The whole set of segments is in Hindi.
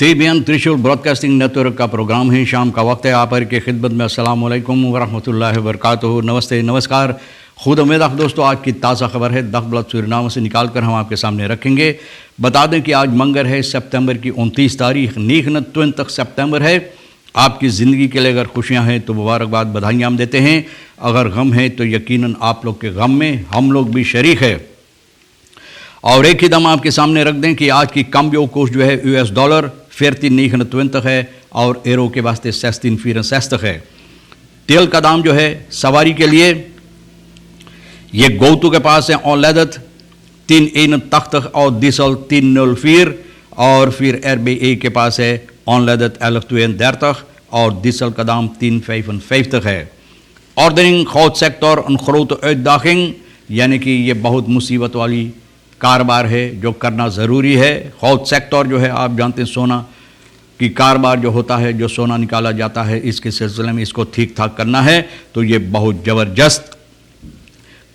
TBN त्रिशूल ब्रॉडकास्टिंग नेटवर्क का प्रोग्राम है। शाम का वक्त है। आप की खिदमत में अस्सलाम वालेकुम वरहमतुल्लाहि वबरकातुहू। नमस्ते, नमस्कार, खुद उम्मीद दोस्तों। आज की ताज़ा खबर है दखबलत सूरीनामा से निकाल कर हम आपके सामने रखेंगे। बता दें कि आज मंगर है, सितंबर की 29 तारीख, 29 सितंबर है। आपकी ज़िंदगी के लिए अगर खुशियाँ हैं तो मुबारकबाद, बधाइयाँ हम देते हैं। अगर गम है तो यकीनन आप लोग के गम में हम लोग भी शरीक है। और एक ही दम आपके सामने रख दें कि आज की कम्बियो कोर्स जो है US डॉलर 14,29 है और एरो के वास्ते 16,64 है। तेल का दाम जो है सवारी के लिए ये गौतू के पास है ऑनलदत 3,81 और डीजल 3,04 और फिर RBA के पास है ऑनलदत 11,32 और डीजल का दाम 3,55 है। ऑर्डरिंग खौत सेक्टर अनखरोत दाखिंग, यानी कि ये बहुत मुसीबत वाली कारोबार है जो करना ज़रूरी है। खौत सेक्टर जो है आप जानते हैं सोना की कारोबार जो होता है, जो सोना निकाला जाता है, इसके सिलसिले में इसको ठीक ठाक करना है तो ये बहुत ज़बरदस्त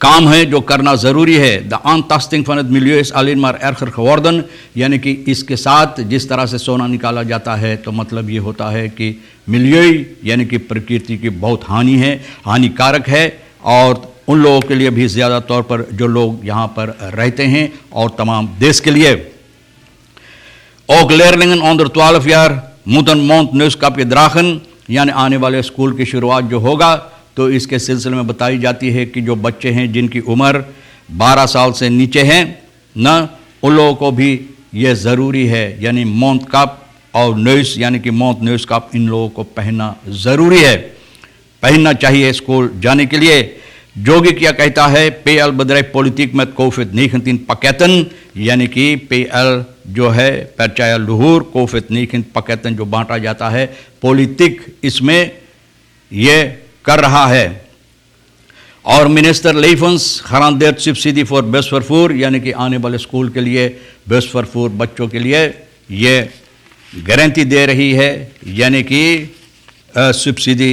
काम है जो करना ज़रूरी है। द आनतास्टिंग फनद मिलियस अलिनमार एरखर खवर्दन, यानी कि इसके साथ जिस तरह से सोना निकाला जाता है तो मतलब ये होता है कि मिलियई यानी कि प्रकृति की बहुत हानि है, हानिकारक है और उन लोगों के लिए भी ज़्यादा तौर पर जो लोग यहाँ पर रहते हैं और तमाम देश के लिए। ook leerlingen onder 12 jaar moeten mondneuskapje dragen, यानी आने वाले स्कूल की शुरुआत जो होगा तो इसके सिलसिले में बताई जाती है कि जो बच्चे हैं जिनकी उम्र 12 साल से नीचे हैं न, उन लोगों को भी ये ज़रूरी है, यानी मौत कप और न्यूज़ यानी कि मौत न्यूज़ कप इन लोगों को पहनना ज़रूरी है, पहनना चाहिए स्कूल जाने के लिए। जोगी क्या कहता है, PL bedrijf politiek met COVID-19 pakketten, यानी कि PL जो है परचाया लुहूर COVID-19 pakketten जो बांटा जाता है, पॉलिटिक इसमें ये कर रहा है। और मिनिस्टर लेफन्स garandeert सब्सिडी फॉर बस vervoer, यानी कि आने वाले स्कूल के लिए बस vervoer बच्चों के लिए ये गारंटी दे रही है, यानी कि सब्सिडी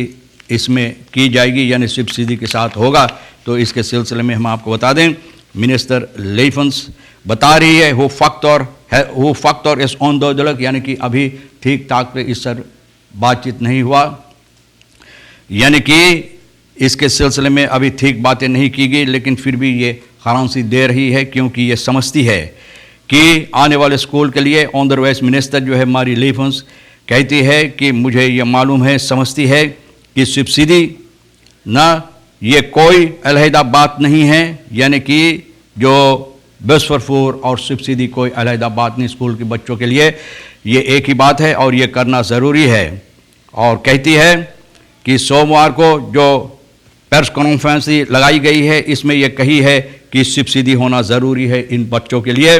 इसमें की जाएगी, यानी सब्सिडी के साथ होगा। तो इसके सिलसिले में हम आपको बता दें, मिनिस्टर लेफन्स बता रही है वो फैक्टर इस onduidelijk, यानी कि अभी ठीक ठाक पे इस सर बातचीत नहीं हुआ, यानी कि इसके सिलसिले में अभी ठीक बातें नहीं की गई, लेकिन फिर भी ये गारंटी दे रही है क्योंकि ये समझती है कि आने वाले स्कूल के लिए onderwijs मिनिस्टर जो है मारी लेफन्स कहती है कि मुझे ये मालूम है, समझती है कि सब्सिडी ना ये कोई अलहदा बात नहीं है, यानी कि जो बस vervoer और सब्सिडी कोई अलहदा बात नहीं, स्कूल के बच्चों के लिए ये एक ही बात है और ये करना ज़रूरी है। और कहती है कि सोमवार को जो प्रेस कॉन्फ्रेंस लगाई गई है इसमें यह कही है कि सब्सिडी होना ज़रूरी है इन बच्चों के लिए।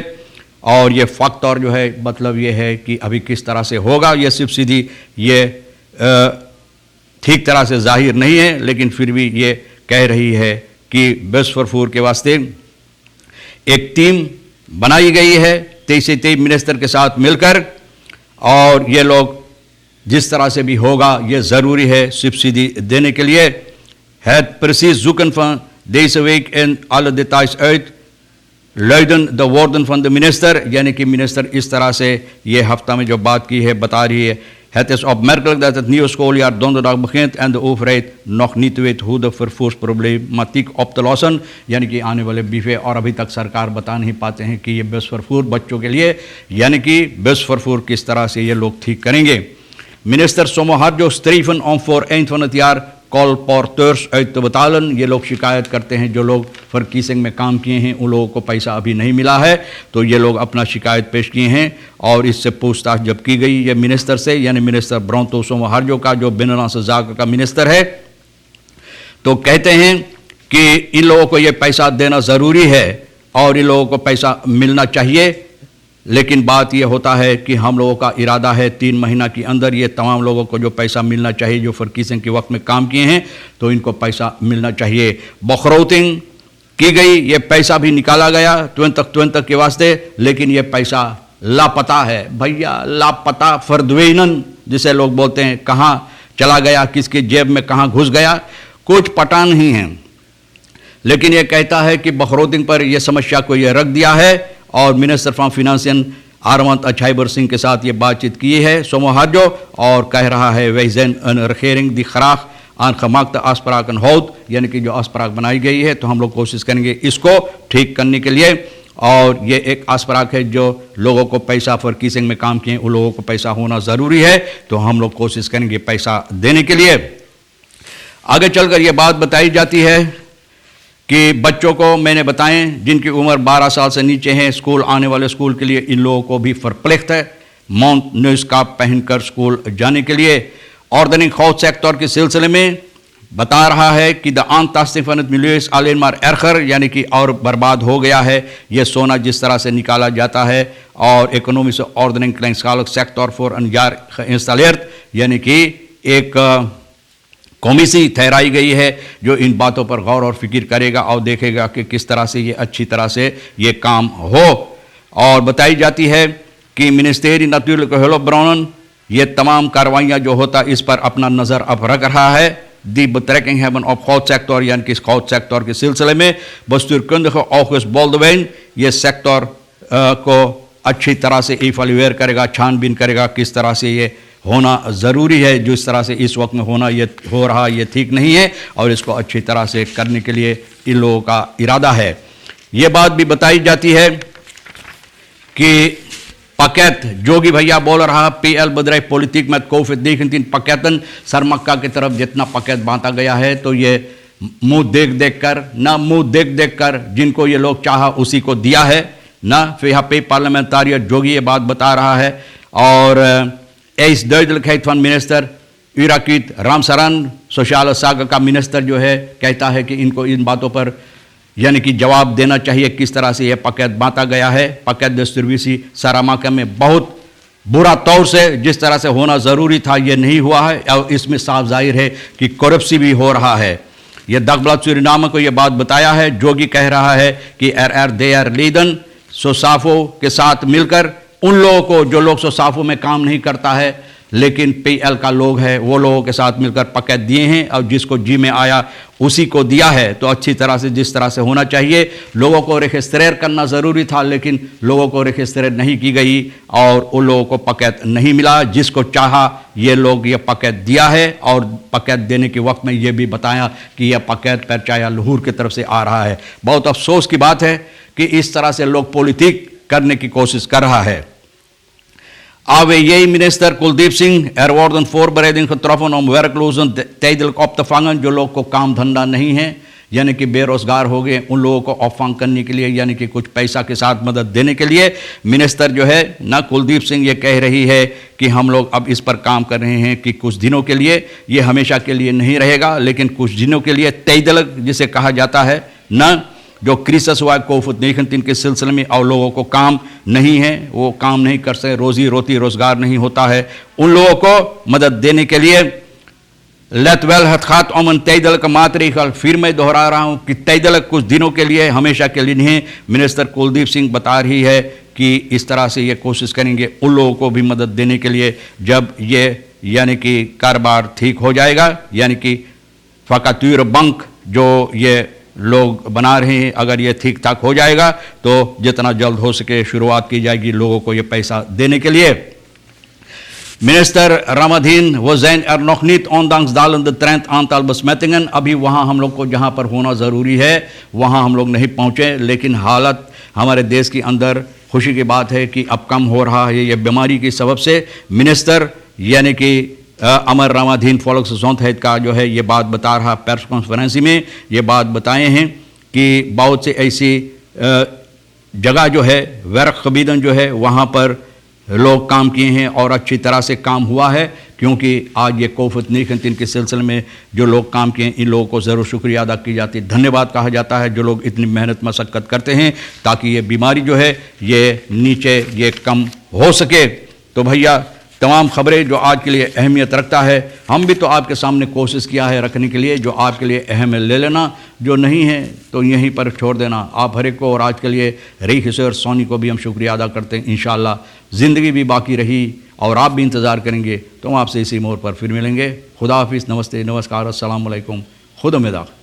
और ये फैक्टर जो है मतलब ये है कि अभी किस तरह से होगा ये सब्सिडी, ये ठीक तरह से जाहिर नहीं है, लेकिन फिर भी ये कह रही है कि बस vervoer के वास्ते एक टीम बनाई गई है 23 मिनिस्टर के साथ मिलकर, और ये लोग जिस तरह से भी होगा ये ज़रूरी है सब्सिडी देने के लिए। Het precies zoeken van deze week in alle details uit luiden de woorden van de minister, यानी कि मिनिस्टर इस तरह से ये हफ्ता में जो बात की है बता रही है। Het is opmerkelijk dat het nieuwe schooljaar donderdag begint en de overheid nog niet weet hoe de vervoersproblematiek op te lossen, यानी कि आने वाले बीफे और अभी तक सरकार बता नहीं पाते हैं कि ये बस vervoer बच्चों के लिए यानी कि बस vervoer किस तरह से ये लोग ठीक करेंगे। Minister Somoharjo streven om voor eind van het jaar कॉलपोर्टर्स uit te betalen, ये लोग शिकायत करते हैं, जो लोग फरकीसिंग में काम किए हैं उन लोगों को पैसा अभी नहीं मिला है, तो ये लोग अपना शिकायत पेश किए हैं और इससे पूछताछ जब की गई ये मिनिस्टर से, यानी मिनिस्टर ब्रांतो सोमोहार्जो का जो बिनलास जाकर का मिनिस्टर है, तो कहते हैं कि इन लोगों को ये पैसा देना ज़रूरी है और इन लोगों को पैसा मिलना चाहिए। लेकिन बात ये होता है कि हम लोगों का इरादा है 3 महीना के अंदर ये तमाम लोगों को जो पैसा मिलना चाहिए, जो फरकीसिंग के वक्त में काम किए हैं, तो इनको पैसा मिलना चाहिए। बखरौतिंग की गई, ये पैसा भी निकाला गया 20 के वास्ते, लेकिन ये पैसा लापता है भैया, लापता फरदवेनन जिसे लोग बोलते हैं, कहाँ चला गया, किसकी जेब में कहाँ घुस गया, कुछ पता नहीं है। लेकिन ये कहता है कि बखरौतिंग पर यह समस्या को ये रख दिया है और मिनिस्टर फ्रॉम फिनेंस आरवंत अछाइबर सिंह के साथ ये बातचीत की है सोमोहाजो, और कह रहा है वैजन अन रखेरिंग दी खराख आन खमाकत आसपराकन हौद, यानी कि जो आसपराक बनाई गई है तो हम लोग कोशिश करेंगे इसको ठीक करने के लिए। और ये एक आसपराक है जो लोगों को पैसा फॉर कीसिंग में काम किए, उन लोगों को पैसा होना ज़रूरी है, तो हम लोग कोशिश करेंगे पैसा देने के लिए। आगे चलकर ये बात बताई जाती है कि बच्चों को मैंने बताएं जिनकी उम्र 12 साल से नीचे है, स्कूल आने वाले स्कूल के लिए इन लोगों को भी फरप्लेख्त है माउंट न्यूज का पहनकर स्कूल जाने के लिए। ऑर्डनिंग खौफ सेक्टर के सिलसिले में बता रहा है कि द आंतास्तिफनत मिलियस आलेनमार एरखर, यानी कि और बर्बाद हो गया है ये सोना जिस तरह से निकाला जाता है, और इकोनॉमी से ऑर्डनिंग क्लैंसकालक सेक्टर फॉर अनजार इंस्टॉलेर्ट, यानी कि एक कमीसी ठहराई गई है जो इन बातों पर गौर और फिक्र करेगा और देखेगा कि किस तरह से ये अच्छी तरह से ये काम हो। और बताई जाती है कि मिनिस्टेरी नतुल हेलो ब्राउन ये तमाम कार्रवाइयाँ जो होता इस पर अपना नज़र अब रख रहा है। दी बेट्रैकिंग हेवन ऑफ खौफ सेक्टर, यानी कि खौफ सेक्टर के सिलसिले में बस्तुरकुंदगे ऑफिस बोल्डवेन ये सेक्टर को अच्छी तरह से इवैल्यूएट करेगा, छानबीन करेगा किस तरह से ये होना ज़रूरी है। जिस तरह से इस वक्त में होना ये हो रहा ये ठीक नहीं है, और इसको अच्छी तरह से करने के लिए इन लोगों का इरादा है। ये बात भी बताई जाती है कि पकैत जोगी भैया बोल रहा PL बदराई पॉलिटिक में कोविड-19 पकैतन सरमक्का की तरफ जितना पकैत बांटा गया है तो ये मुंह देख देख कर ना मुंह देख देख कर जिनको ये लोग चाहा उसी को दिया है ना। फिर यहाँ पे पार्लियामेंटारियर जोगी ये बात बता रहा है। और इस वन मिनिस्टर इराकीत रामसरन सोशल सागर का मिनिस्टर जो है कहता है कि इनको इन बातों पर यानी कि जवाब देना चाहिए किस तरह से यह पकैत बांटा गया है। पकैत दस्तूरवीसी सारामाका में बहुत बुरा तौर से जिस तरह से होना ज़रूरी था ये नहीं हुआ है, और इसमें साफ जाहिर है कि करप्सी भी हो रहा है। यह दगब्लात सूरीनामा को यह बात बताया है। जोगी कह रहा है कि दे आर लीदन सोसाफो के साथ मिलकर उन लोगों को जो लोग सोसाफो में काम नहीं करता है लेकिन PL का लोग है वो लोगों के साथ मिलकर पकैत दिए हैं, और जिसको जी में आया उसी को दिया है। तो अच्छी तरह से जिस तरह से होना चाहिए लोगों को रजिस्ट्रेर करना ज़रूरी था, लेकिन लोगों को रजिस्ट्रेर नहीं की गई और उन लोगों को पकैत नहीं मिला। जिसको चाहा ये लोग ये पकैत दिया है, और पकैत देने के वक्त में ये भी बताया कि यह पकैत परचा या लाहौर की तरफ से आ रहा है। बहुत अफसोस की बात है कि इस तरह से लोग पॉलिटिक करने की कोशिश कर रहा है। Awe yei minister Kuldeep Singh एरवॉर्डन फोर बरेदिन खतरफन om werklozen tijdelijk op te vangen, जो लोग को काम धंधा नहीं है यानी कि बेरोजगार हो गए उन लोगों को ऑफांग करने के लिए यानी कि कुछ पैसा के साथ मदद देने के लिए मिनिस्टर जो है ना कुलदीप सिंह ये कह रही है कि हम लोग अब इस पर काम कर रहे हैं कि कुछ दिनों के लिए, ये हमेशा के लिए नहीं रहेगा लेकिन कुछ दिनों के लिए तैदलक जिसे कहा जाता है ना, जो क्रिसस हुआ कोविड-19 के सिलसिले में और लोगों को काम नहीं है, वो काम नहीं कर सकते, रोजी रोटी रोजगार नहीं होता है, उन लोगों को मदद देने के लिए लेटवेल हथखात ओमन तैदल का मातरीखल फिर मैं दोहरा रहा हूँ कि तैदल कुछ दिनों के लिए हमेशा के लिए नहीं। मिनिस्टर कुलदीप सिंह बता रही है कि इस तरह से ये कोशिश करेंगे उन लोगों को भी मदद देने के लिए जब ये यानी कि कारोबार ठीक हो जाएगा, यानी कि फ़कातुर बंक जो ये लोग बना रहे हैं अगर ये ठीक ठाक हो जाएगा तो जितना जल्द हो सके शुरुआत की जाएगी लोगों को ये पैसा देने के लिए। मिनिस्टर रामाधीन वो जैन एरनोखनीत ओंदांग्स दालन द ट्रेंथ आंताल बसमेतिंगन, अभी वहाँ हम लोग को जहाँ पर होना ज़रूरी है वहाँ हम लोग नहीं पहुँचे, लेकिन हालत हमारे देश के अंदर खुशी की बात है कि अब कम हो रहा है ये बीमारी की सबब से। मिनिस्टर यानी कि अमर रामाधीन फॉलोक्स जोंथैद का जो है ये बात बता रहा प्रेस कॉन्फ्रेंस में ये बात बताए हैं कि बहुत से ऐसी जगह जो है वर्क खबीदन जो है वहाँ पर लोग काम किए हैं और अच्छी तरह से काम हुआ है, क्योंकि आज ये कोविड-19 के सिलसिले में जो लोग काम किए इन लोगों को ज़रूर शुक्रिया अदा की जाती है, धन्यवाद कहा जाता है जो लोग इतनी मेहनत मशक्क़त करते हैं ताकि ये बीमारी जो है ये नीचे ये कम हो सके। तो भैया तमाम खबरें जो आज के लिए अहमियत रखता है हम भी तो आपके सामने कोशिश किया है रखने के लिए, जो आपके लिए अहम है ले लेना, जो नहीं है तो यहीं पर छोड़ देना। आप हर एक को और आज के लिए रही किशोर सोनी को भी हम शुक्रिया अदा करते हैं। इंशाअल्लाह ज़िंदगी भी बाकी रही और आप भी इंतज़ार करेंगे तो हम आपसे इसी मोड़ पर फिर मिलेंगे। खुदा हाफिज़, नमस्ते, नमस्कार, अस्सलाम वालेकुम, खुद उम्मीद।